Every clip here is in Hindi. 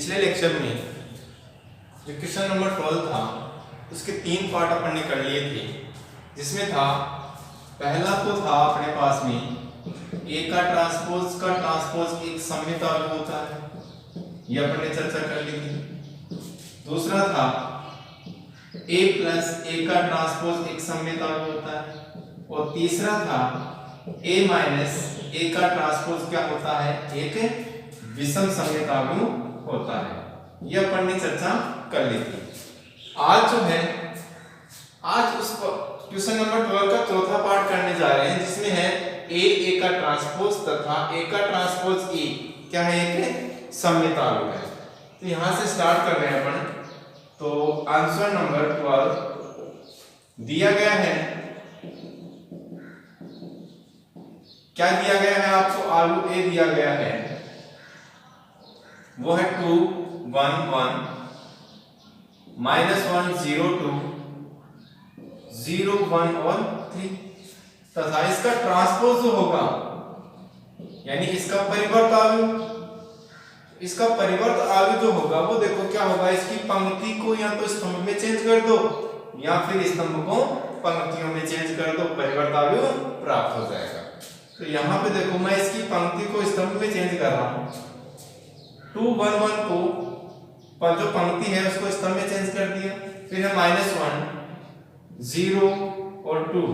पिछले लेक्चर में जो क्वेश्चन नंबर 12 था उसके 3 पार्ट अपन ने कर लिए थे, जिसमें था पहला तो था अपने पास में ए का ट्रांसपोज एक सममित अवयव होता है, ये अपन ने चर्चा कर ली थी। दूसरा था ए प्लस ए का ट्रांसपोज एक सममित अवयव होता है, और तीसरा था ए माइनस ए का ट्रांसपोज क्या होता है, एक विषम सममित अवयव होता है। ये अपन ने चर्चा कर ली थी। आज जो है उस क्वेश्चन नंबर 12 का चौथा पार्ट करने जा रहे हैं, जिसमें है ए का ट्रांसपोज तथा ए का ट्रांसपोज ए क्या है, एक सममित अवयव है। तो यहां से स्टार्ट कर रहे हैं अपन। तो आंसर नंबर 12 दिया गया है, क्या दिया गया है आपको, आलू ए दिया गया है, वो है 2 1 1 -1 0 2 0 1 और 3 तथा इसका ट्रांसपोज जो होगा यानी इसका परिवर्त अवयव जो होगा वो देखो क्या होगा, इसकी पंक्ति को या तो स्तंभ में चेंज कर दो या फिर स्तंभ को पंक्तियों में चेंज कर दो, परिवर्त अवयव प्राप्त हो जाएगा। तो यहाँ पे देखो मैं इसकी पंक्ति को स्तंभ में चेंज कर रहा हूँ। 2 1 1 को जो पंक्ति है उसको स्तंभ में चेंज कर दिया, फिर है -1 0 और 2,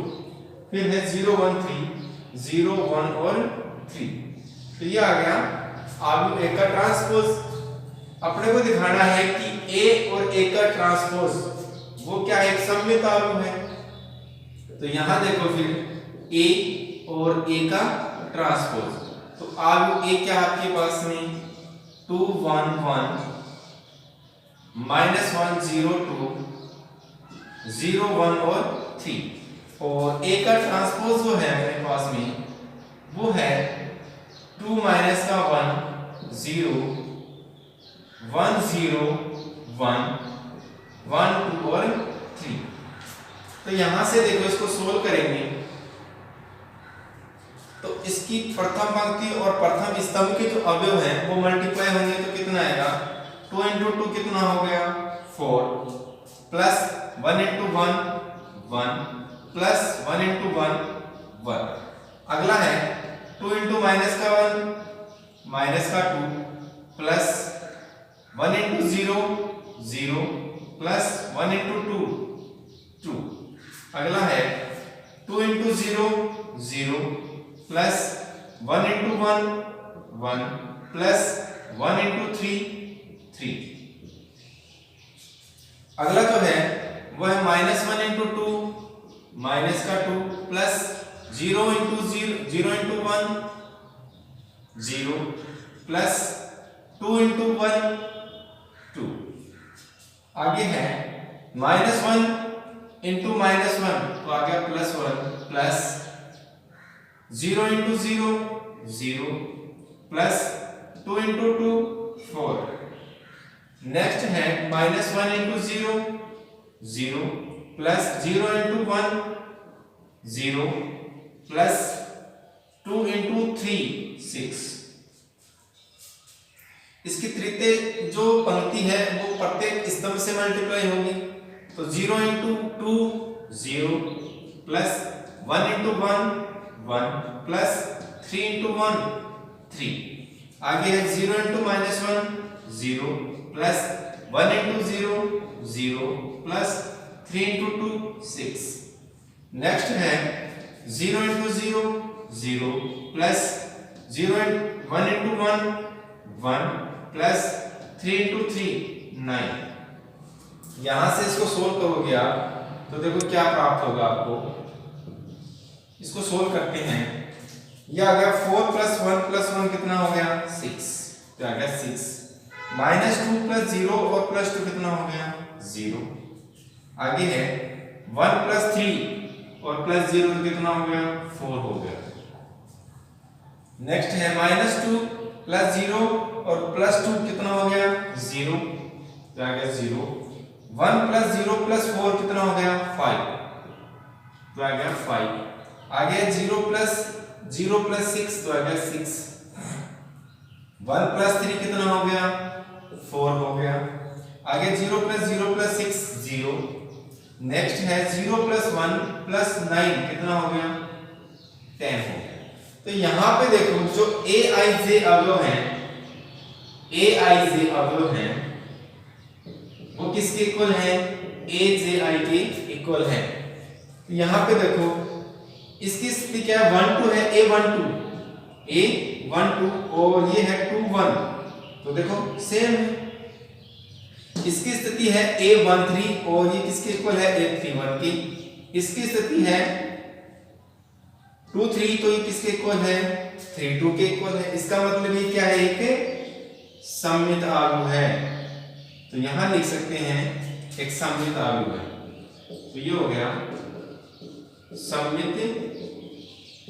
फिर है 0 1 3 0 1 और 3। तो ये आ गया आलू ए का ट्रांसपोज। अपने को दिखाना है कि ए और ए का ट्रांसपोज वो क्या है, एक सममित अवयव है। तो यहां देखो फिर ए और ए का ट्रांसपोज, तो आलू ए क्या आपके पास में 2 1 1 -1 0 2 0 1 और 3, और ए का ट्रांसपोज जो है मेरे पास में वो है 2 1 0 1 0 1 1 2 और 3। तो यहां से देखो इसको सोल्व करेंगे तो इसकी प्रथम पंक्ति और प्रथम स्तंभ के जो अवयव हैं वो मल्टीप्लाई होंगे तो कितना आएगा, 2 into 2 कितना हो गया 4, प्लस 1 into 1 1, प्लस 1 into 1 1। अगला है 2 into माइनस का 1 माइनस का 2, प्लस 1 into 0 0, प्लस 1 into 2 2। अगला है 2 into 0 0, plus 1 into 1 1, plus 1 into 3 3। अगला जो है वो है -1 into 2 माइनस का 2, प्लस 0 into 1 0, प्लस 2 into 1 2। आगे है -1 into -1 तो आ गया +1, plus 0 into 0 0, plus 2 into 2 4। Next है -1 into 0 0, plus 0 into 1 0, plus 2 into 3 6। इसकी तृतीय जो पंक्ति है वो प्रत्येक स्तंभ से मल्टीप्लाई होगी, तो 0 into 2 0, plus 1 into 1 1, plus 3 into 1 3। आगे है 0 into -1 0, plus 1 into 0 0, plus 3 into 2 6। Next है 0 into 0 0, plus 1 into 1 1, plus 3 into 3 9। यहां से इसको सोल्व करोगे आप तो देखो क्या प्राप्त होगा आपको। इसको सोल्व करते हैं, यह आ गया 4 + 1 + 1 कितना हो गया 6, तो आ गया 6। -2 + 0 और +2 कितना हो गया 0। आगे है 1 + 3 और +0 कितना हो गया 4 हो गया। नेक्स्ट है -2 + 0 और +2 कितना हो गया 0, तो आ गया 0। 1 + 0 + 4 कितना हो गया 5, तो आ गया 5। आगे 0 + 6 तो आ गया 6। 1 + 3 कितना हो गया 4 हो गया। आगे 0 प्लस 6 0। नेक्स्ट है 0 प्लस 1 प्लस 9 कितना हो गया 10 हो गया। तो यहां पे देखो जो aij अवयव हैं, aij अवयव हैं वो किसके इक्वल है, aj के इक्वल है। तो यहां पे देखो इसकी स्थिति क्या है, 1 2 है, a12 और ये है 2 1, तो देखो सेम है। इसकी स्थिति है a13 और ये किसके इक्वल है, a31 की। इसकी स्थिति है 2 3, तो ये किसके इक्वल है, 3 2 के इक्वल है। इसका मतलब ये क्या है, एक सममित आव्यूह है। तो यहां लिख सकते हैं एक सममित आव्यूह है। तो ये हो गया सममित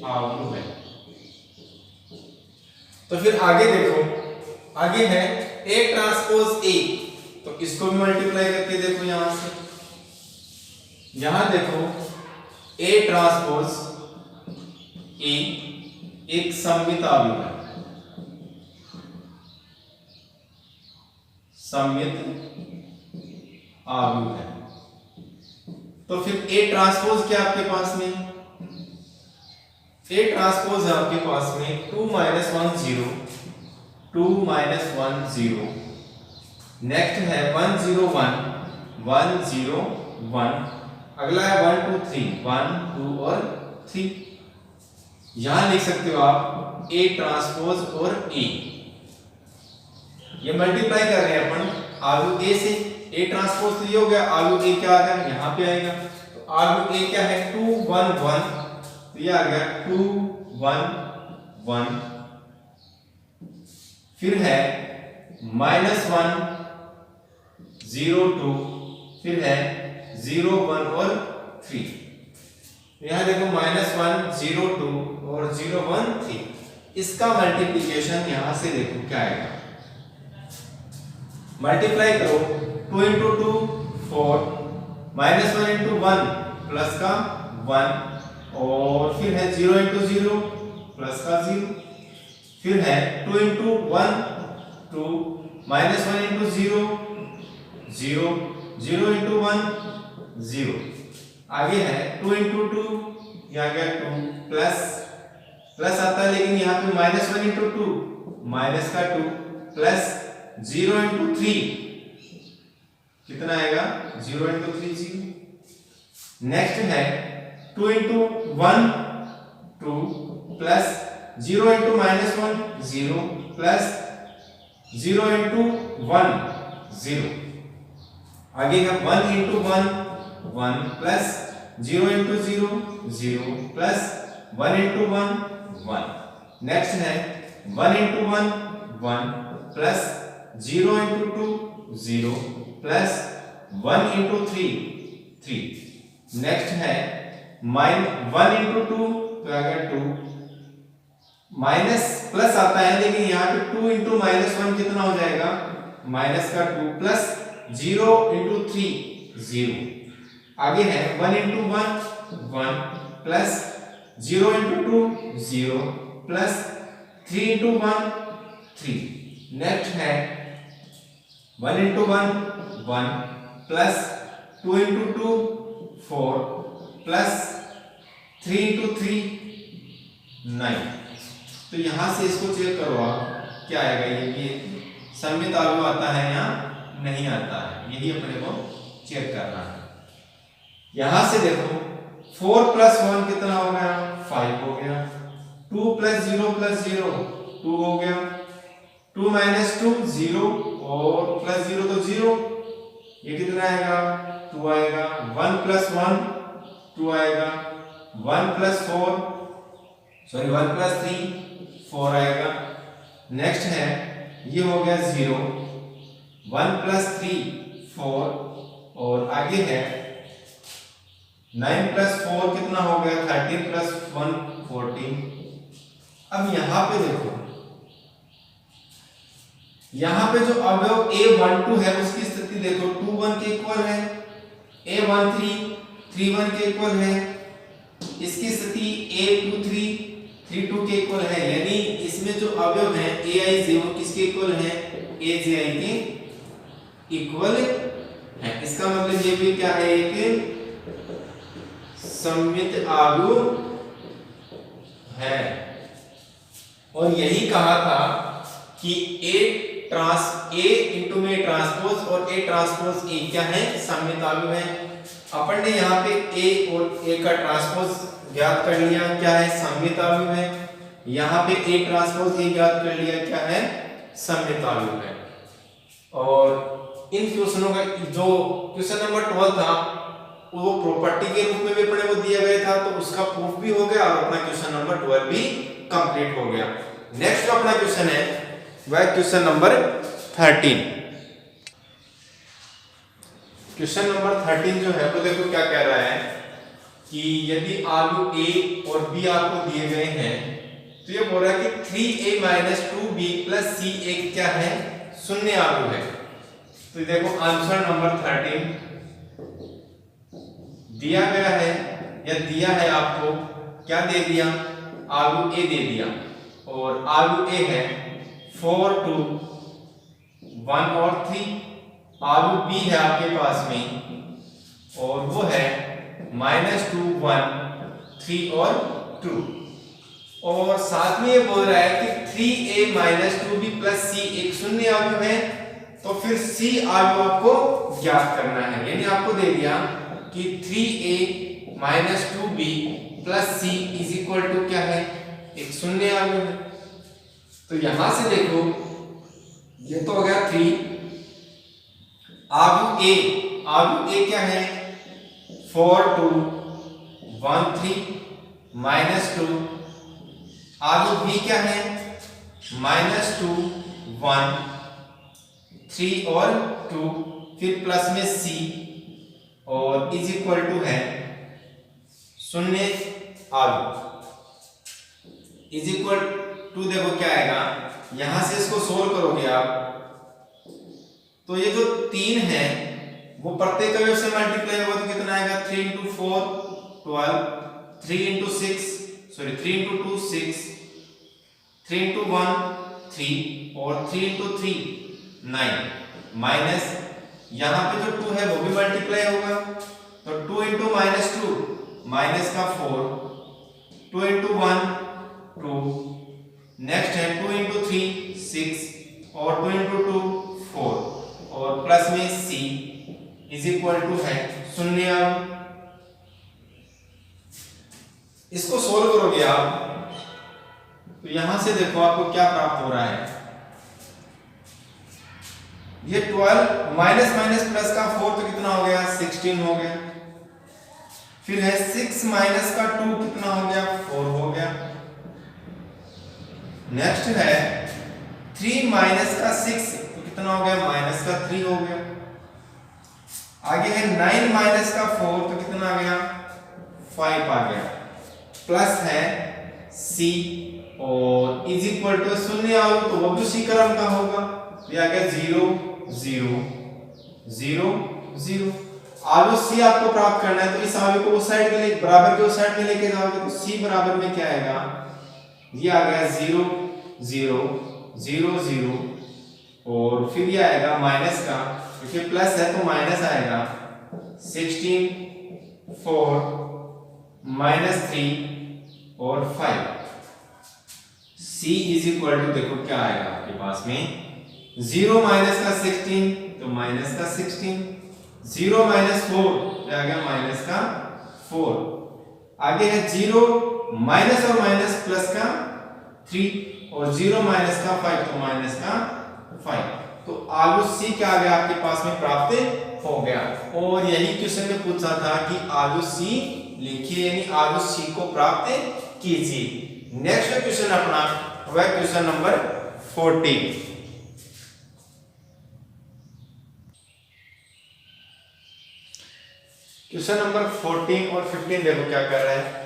आव्यूह है। तो फिर आगे देखो, आगे है A ट्रांसपोज A, तो इसको भी मल्टीप्लाई करके देखो यहां से। यहां देखो A ट्रांसपोज A एक सममित आव्यूह है, सममित आव्यूह है। तो फिर A ट्रांसपोज क्या आपके पास में, A ट्रांसपोज है आपके पास में 2 1 0, 2 1 0। नेक्स्ट है 1 0 1, 1 0 1। अगला है 1 2 3, 1 2 और 3। यहां लिख सकते हो आप A ट्रांसपोज और A। ये मल्टीप्लाई कर रहे हैं अपन आव्यूह A से। A ट्रांसपोज तो ये हो गया, आव्यूह A क्या आ गया, यहां पे आएगा। तो आव्यूह A क्या है 2 1 1, तो ये आ गया 2 1 1। फिर है -1 0 2, फिर है 0 1 और 3। यहां देखो -1 0 2 और 0 1 3। इसका मल्टीप्लिकेशन यहां से देखो क्या आएगा, मल्टीप्लाई करो 2 into 2 4, -1 into 1 प्लस का 1 और फिर है 0 into 0 प्लस का 0। फिर है 2 into 1 2, -1 into 0 0, 0 into 1 0। आगे है 2 into 2, ये आ गया 2 प्लस आता है, लेकिन यहाँ पे -1 into 2 माइनस का 2 प्लस 0 into 3 कितना आएगा, 0 into 3 0। नेक्स्ट है 2 into 1 2 plus 0 into -1 0 plus 0 into 1 0। आगे है 1 into 1 1 plus 0 into 0 0 plus 1 into 1 1। Next है 1 into 1 1 plus 0 into 2 0 plus 1 into 3 3। Next है 1 into 2, तो आएगा 2 माइनस प्लस आता है, लेकिन यहाँ पे 2 into -1 कितना हो जाएगा, माइनस का 2 प्लस 0 into 3 0। आगे है 1 into 1 1 plus 0 into 2 0 plus 3 into 1 3। Next है 1 into 1 1 plus 2 into 2 4 plus 3 into 3 9। तो यहां से इसको चेक करो आप, क्या आएगा, ये भी सममित आव्यूह आता है या नहीं आता है, यही अपने को चेक करना है। यहां से देखो 4 प्लस 1 कितना हो गया, 5 हो गया। 2 प्लस 0 प्लस 0 2 हो गया। 2 माइनस 2 0 और प्लस 0 तो 0, ये कितना आएगा, 2 आएगा। 1 प्लस 1 2 आएगा। 1 प्लस 4 सॉरी 1 प्लस 3 4 आएगा। नेक्स्ट है ये हो गया 0, 1 प्लस 3 4 और आगे है 9 प्लस 4 कितना हो गया, 13 प्लस 1 14। अब यहां पे देखो, यहां पे जो अवयव A12 है उसकी स्थिति देखो, 2 1 के इक्वल है। A13 3 1 के इक्वल है। इसकी स्थिति A23 3 2 के इक्वल है, यानी इसमें जो अवयव हैं Aij वो किसके इक्वल है, Aj के इक्वल है। इसका मतलब ये भी क्या है, एक सममित आव्यूह है। और यही कहा था कि ए इंटू में ट्रांसपोज और ए ट्रांसपोज ए क्या है, सममित आव्यूह है। अपन ने यहाँ पे ए और ए का ट्रांसपोज ज्ञात कर लिया, क्या है, सममित आव्यूह है। यहाँ पे ए ट्रांसपोज ए ज्ञात कर लिया, क्या है, सममित आव्यूह है। और इन क्वेश्चनों का जो क्वेश्चन नंबर 12 था वो प्रॉपर्टी के रूप में भी अपने को दिया गया था, तो उसका प्रूफ भी हो गया और अपना क्वेश्चन नंबर 12 भी कंप्लीट हो गया। नेक्स्ट जो अपना क्वेश्चन है वह क्वेश्चन नंबर 13। क्वेश्चन नंबर 13 जो है वो देखो क्या कह रहा है कि यदि आव्यूह ए और बी आपको दिए गए हैं तो ये बोल रहा है कि 3a - 2b + c एक क्या है, शून्य आव्यूह है। तो देखो आंसर नंबर 13 दिया गया है या दिया है आपको, क्या दे दिया, आव्यूह ए दे दिया और आव्यूह ए है 4, 2, 1 और 3। आव्यूह बी है आपके पास में और वो है -2, 1, 3 और 2। और साथ में ये बोल रहा है कि 3a - 2b + c एक शून्य आव्यूह है, तो फिर c आव्यूह आपको ज्ञात करना है। यानी आपको दे दिया कि 3a - 2b + c = क्या है, एक शून्य आव्यूह है। तो यहां से देखो ये तो हो गया 3। आव्यूह ए क्या है, 4, 2, 1, 3 -2। आव्यूह बी क्या है, -2, 1, 3 और 2, फिर प्लस में c और = है शून्य आव्यूह = देखो क्या आएगा, यहां से इसको सोल्व करोगे आप तो ये जो 3 है वो प्रत्येक अवयव से मल्टीप्लाई होगा तो कितना आएगा, 3 × 4 12, 3 × 6 सॉरी 3 × 2 6, 3 × 1 3 और 3 × 3 9 माइनस यहाँ पे जो 2 है वो भी मल्टीप्लाई होगा तो 2 × -2 माइनस का 4, 2 × 1 2, नेक्स्ट है 2 × 3 6 और 2 × 2 4 और प्लस में c = है शून्य। इसको सोल्व करोगे आप तो यहां से देखो आपको क्या प्राप्त हो रहा है, ये 12 माइनस प्लस का 4 तो कितना हो गया, 16 हो गया। फिर है 6 माइनस का 2 कितना हो गया, 4 हो गया। नेक्स्ट है 3 माइनस का 6 तो कितना हो गया, माइनस का 3 हो गया। आगे है 9 माइनस का 4 तो कितना आ गया, 5 आ गया। प्लस है c और = शून्य आओ तो वो भी उसी क्रम का होगा, ये आ गया 0 0 0 0। आव्यूह c आपको प्राप्त करना है तो इस आव्यूह को उस साइड के लिए बराबर के उस साइड में लेके जाओगे तो c बराबर में क्या आएगा, ये आ गया 0 0 0 0 और फिर ये आएगा माइनस का, क्योंकि प्लस है तो माइनस आएगा 16 4 -3 और 5। c = देखो क्या आएगा आपके पास में 0 माइनस का 16 तो माइनस का 16, 0 - 4 आ गया माइनस का 4। आगे है 0 माइनस और माइनस प्लस का 3 और 0 माइनस का 5 तो माइनस का 5। तो आव्यूह c क्या आ गया आपके पास में प्राप्त हो गया। और यही क्वेश्चन में पूछा था कि आव्यूह c लिखिए, यानी आव्यूह c को प्राप्त कीजिए। नेक्स्ट क्वेश्चन अपना वह क्वेश्चन नंबर 14। क्वेश्चन नंबर 14 और 15 देखो क्या कर रहा है।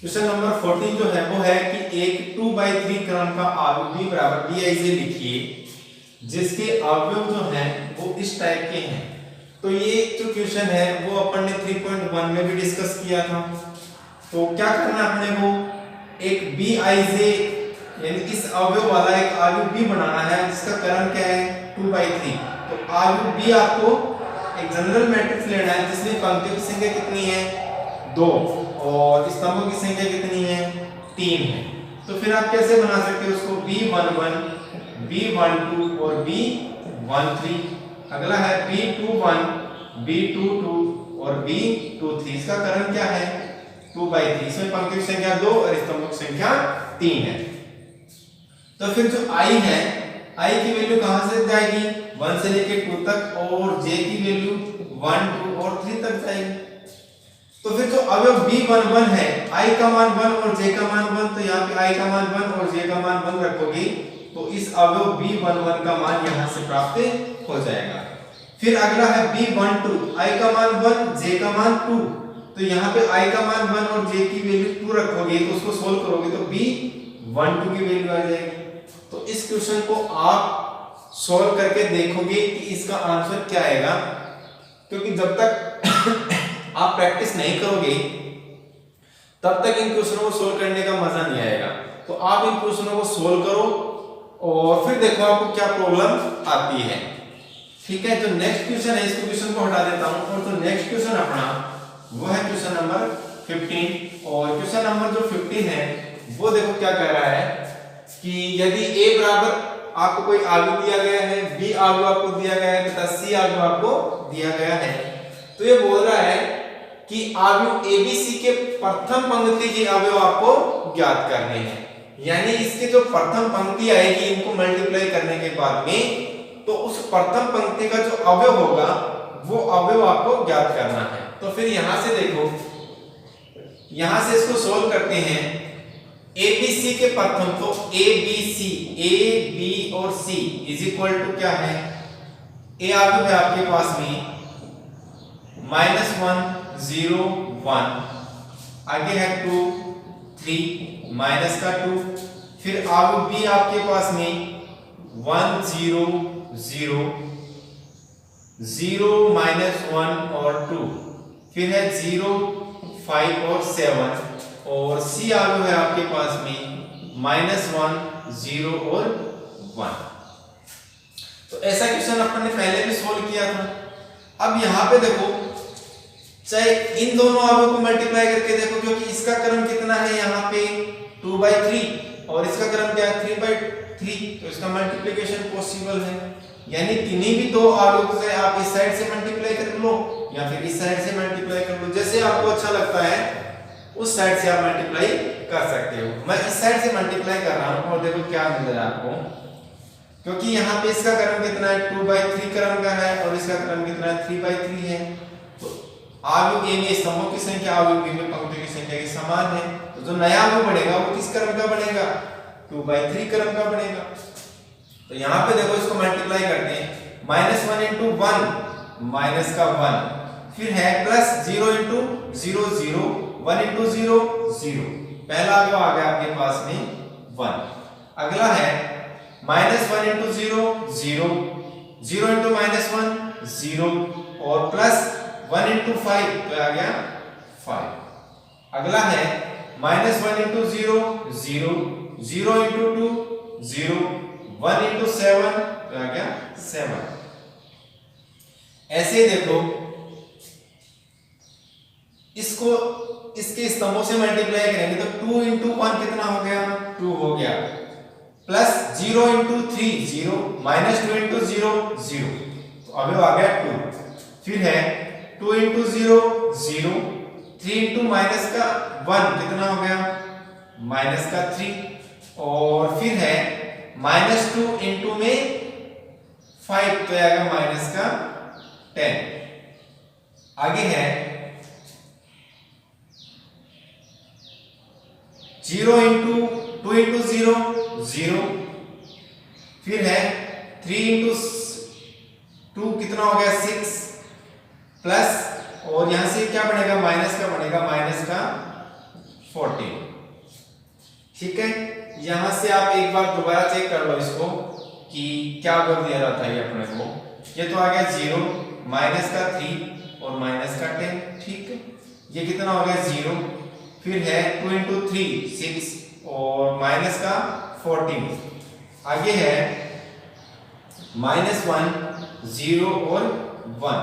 क्वेश्चन नंबर 14 जो है वो है कि एक 2/3 क्रम का आव्यूह b = Bij लिखिए जिसके अवयव जो हैं वो इस टाइप के हैं। तो ये जो क्वेश्चन है वो अपन ने 3.1 में भी डिस्कस किया था। तो क्या करना है अपने को, एक Bij यानी इस अवयव वाला एक आव्यूह b बनाना है जिसका क्रम क्या है 2/3। तो अवयव बी आपको एक जनरल मैट्रिक्स लेना है जिसमें पंक्तियों की संख्या कितनी है 2 और स्तंभों की संख्या कितनी है 3 है। तो फिर आप कैसे बना सकते हो उसको B11 B12 और B13। अगला है B21 B22 और B23। इसका करण क्या है 2/3। इसमें पंक्तियों की संख्या 2 और स्तंभों की संख्या 3 है। तो फिर जो i है i की वैल्यू कहां से जाएगी 1 से लेकर 2 तक और j की वैल्यू 1 2 और 3 तक जाएगी। तो फिर जो अवयव B11 है i का मान 1 और j का मान 1, तो यहाँ पे i का मान 1 और j का मान 1 रखोगे तो इस अवयव B11 का मान यहाँ से प्राप्त हो जाएगा। फिर अगला है B12 i का मान 1 j का मान 2, तो यहाँ पे i का मान 1 और j की वैल्यू 2 रखोगे तो उसको सोल्व करोगे तो B12 की वैल्यू आ जाएगी। तो इस क्वेश्चन को आप सॉल्व करके देखोगे कि इसका आंसर क्या आएगा, क्योंकि जब तक आप प्रैक्टिस नहीं करोगे तब तक इन क्वेश्चनों को सॉल्व करने का मजा नहीं आएगा। तो आप इन क्वेश्चनों को सॉल्व करो और फिर देखो आपको क्या प्रॉब्लम आती है। ठीक है, जो नेक्स्ट क्वेश्चन है इसको क्वेश्चन को हटा देता हूं और जो नेक्स्ट क्वेश्चन अपना वो है क्वेश्चन नंबर 15। और क्वेश्चन नंबर जो 15 है वो देखो क्या कह रहा है कि यदि a बराबर आपको कोई अवयव दिया गया है, b अवयव आपको दिया गया है तथा c अवयव आपको दिया गया है, तो ये बोल रहा है कि अवयव abc के प्रथम पंक्ति के अवयव आपको ज्ञात करने हैं। यानी इसके जो प्रथम पंक्ति आएगी इनको मल्टीप्लाई करने के बाद में तो उस प्रथम पंक्ति का जो अवयव होगा वो अवयव आपको ज्ञात करना है। तो फिर यहां से देखो, यहां से इसको सोल्व करते हैं। ABC के प्रथम तो ABC A B और C इज इक्वल टू क्या है, A अवयव है आपके पास में -1 0 1, आगे है 2 3 माइनस का 2, फिर अवयव B आपके पास में 1 0 0 0 -1 और 2, फिर है 0 5 और 7 और C अवयव है आपके पास में -1 0 और 1। तो ऐसा क्वेश्चन अपन ने पहले भी सोल्व किया था। अब यहाँ पे देखो, चाहे इन दोनों अवयव को मल्टीप्लाई करके देखो, क्योंकि इसका क्रम कितना है यहाँ पे 2/3 और इसका क्रम क्या है 3/3, तो इसका मल्टीप्लिकेशन पॉसिबल है। यानी किन्हीं भी दो अवयव से आप इस साइड से मल्टीप्लाई कर लो या फिर इस साइड से मल्टीप्लाई कर लो, जैसे आपको अच्छा लगता है उस साइड से आप मल्टीप्लाई कर सकते हो। मैं इस साइड से मल्टीप्लाई कर रहा हूं और देखो क्या मिल रहा है आपको, क्योंकि यहाँ पे इसका क्रम कितना है 2/3 क्रम का है और इसका क्रम कितना है 3/3 है। तो अवयव ए में स्तंभों की संख्या अवयव बी में पंक्तियों की संख्या के समान है। तो जो नया अवयव बनेगा वो किस क्रम का बनेगा 2/3 क्रम का बनेगा। तो यहाँ पे देखो इसको मल्टीप्लाई करते हैं, -1 × 1 माइनस का 1, फिर है +0 × 0 0 1 × 0 0, पहला अवयव आ गया आपके पास में 1। अगला है -1 × 0 0 0 × -1 0 और +1 × 5 तो आ गया 5। अगला है -1 × 0 0 0 × 2 0 1 × 7 तो आ गया 7। ऐसे ही देखो इसको इसके स्तंभों से मल्टीप्लाई करेंगे तो 2 × 1 कितना हो गया 2 हो गया, +0 × 3 0 -2 × 0 0, तो अवयव आ गया 2। फिर है 2 × 0 0 3 × -1 कितना हो गया -3, और फिर है -2 × में 5 तो आएगा -10। आगे है 0 × 2 × 0 0, फिर है 3 × 2 कितना हो गया 6 प्लस, और यहां से क्या बनेगा माइनस का बनेगा -14। ठीक है, यहां से आप एक बार दोबारा चेक कर लो इसको कि क्या वर्ग दे रहा था ये अपने को। ये तो आ गया 0 -3 और -10। ठीक है, ये कितना हो गया 0, फिर है 2 × 3 6 और -14। आगे है -1 0 और 1।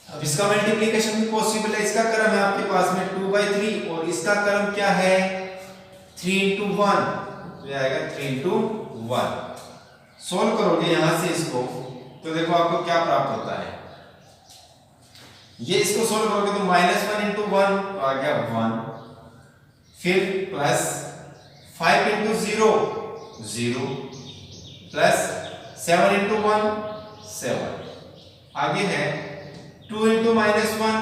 अब इसका मल्टीप्लिकेशन भी पॉसिबल है। इसका क्रम है आपके पास में 2/3 और इसका क्रम क्या है 3 into 1, तो आएगा 3 into 1। सोल्व करोगे यहां से इसको तो देखो आपको क्या प्राप्त होता है। ये इसको सोल्व करोगे तो -1 into 1 तो आ गया 1, फिर प्लस 5 into 0 0, प्लस 7 into 1 7, आगे है 2 into -1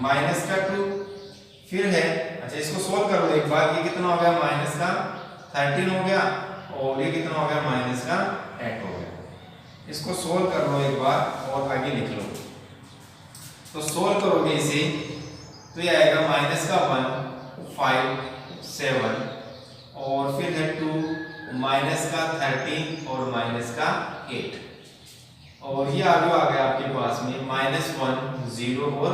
माइनस का 2, फिर है अच्छा इसको सोल्व कर लो एक बार। ये कितना हो गया माइनस का 13 हो गया और ये कितना हो गया माइनस का 8 हो गया। इसको सोल्व कर लो एक बार और आगे लिख लो। तो सोल्व करोगे इसे तो ये आएगा माइनस का 1 5 7 और फिर है 2 माइनस का 13 और माइनस का 8 और ये आगे आ गया आपके पास में -1 0 और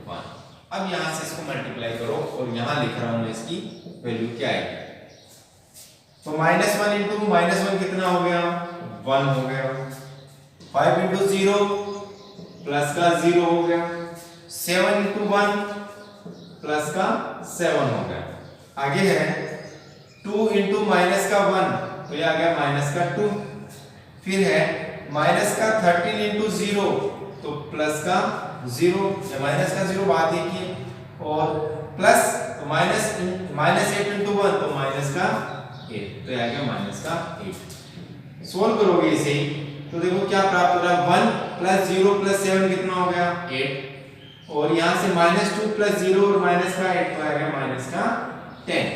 1। अब यहां से इसको मल्टीप्लाई करो और यहां लिख रहा हूं मैं इसकी वैल्यू क्या आएगी। तो -1 into -1 कितना हो गया 1 हो गया, 5 into 0 प्लस का 0 हो गया, 7 into 1 प्लस का 7 हो गया, आगे है 2 into माइनस का 1 तो ये आ गया माइनस का 2, फिर है माइनस का 13 into 0 तो प्लस का 0 या माइनस का 0 बात एक ही है और प्लस तो -8 into 1 तो माइनस का 8 तो ये आ गया माइनस का 8। सोल्व करोगे इसे तो देखो क्या प्राप्त हो रहा है 1 प्लस 0 प्लस 7 कितना हो गया 8 और यहां से -2 प्लस 0 और माइनस का 8 तो आ गया माइनस का 10।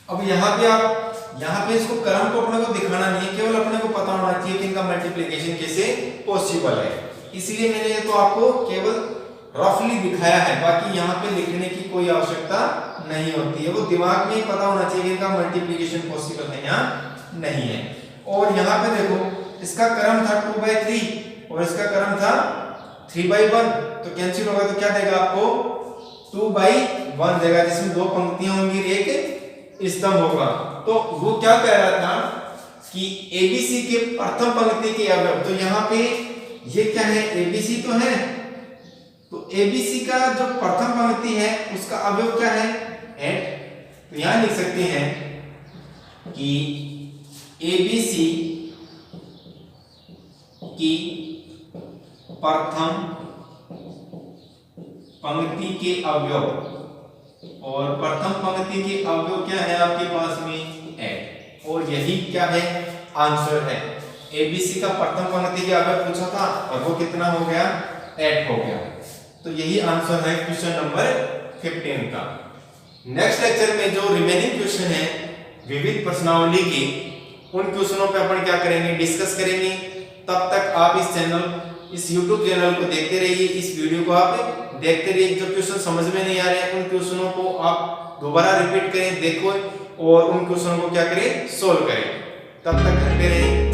अब यहाँ पे इसको क्रम को अपने को दिखाना नहीं है, केवल अपने को पता होना चाहिए कि इनका मल्टीप्लिकेशन कैसे पॉसिबल है, इसलिए मैंने ये तो आपको केवल रफली दिखाया है। बाकी यहाँ पे लिखने की कोई आवश्यकता नहीं होती है, वो दिमाग में ही पता होना चाहिए कि इनका मल्टीप्लिकेशन पॉसिबल है या नहीं है। और यहाँ पे देखो इसका क्रम था 2/3 और इसका क्रम था 3/1 तो कैंसिल होगा तो क्या देगा आपको 2/1 देगा, जिसमें दो पंक्तियां होंगी एक स्तंभ होगा। तो वो क्या कह रहा था कि एबीसी के प्रथम पंक्ति के अवयव, तो यहाँ पे ये क्या है एबीसी तो है, तो एबीसी का जो प्रथम पंक्ति है उसका अवयव क्या है 8। तो यहां लिख सकते हैं कि एबीसी की प्रथम पंक्ति के अवयव, और प्रथम पंक्ति के अवयव क्या है आपके पास में 8 और यही क्या है आंसर है। एबीसी का प्रथम पंक्ति के अवयव पूछा था और वो कितना हो गया 8 हो गया। तो यही आंसर है क्वेश्चन नंबर 15 का। नेक्स्ट लेक्चर में जो रिमेनिंग क्वेश्चन है विविध प्रश्नावली के, उन क्वेश्चनों पे अपन क्या करेंगे डिस्कस करेंगे। तब तक आप इस YouTube चैनल को देखते रहिए, इस वीडियो को आप देखते रहिए। जो क्वेश्चन समझ में नहीं आ रहे हैं उन क्वेश्चनों को आप दोबारा रिपीट करें, देखो और उन क्वेश्चनों को क्या करें सोल्व करें। तब तक करते रहिए।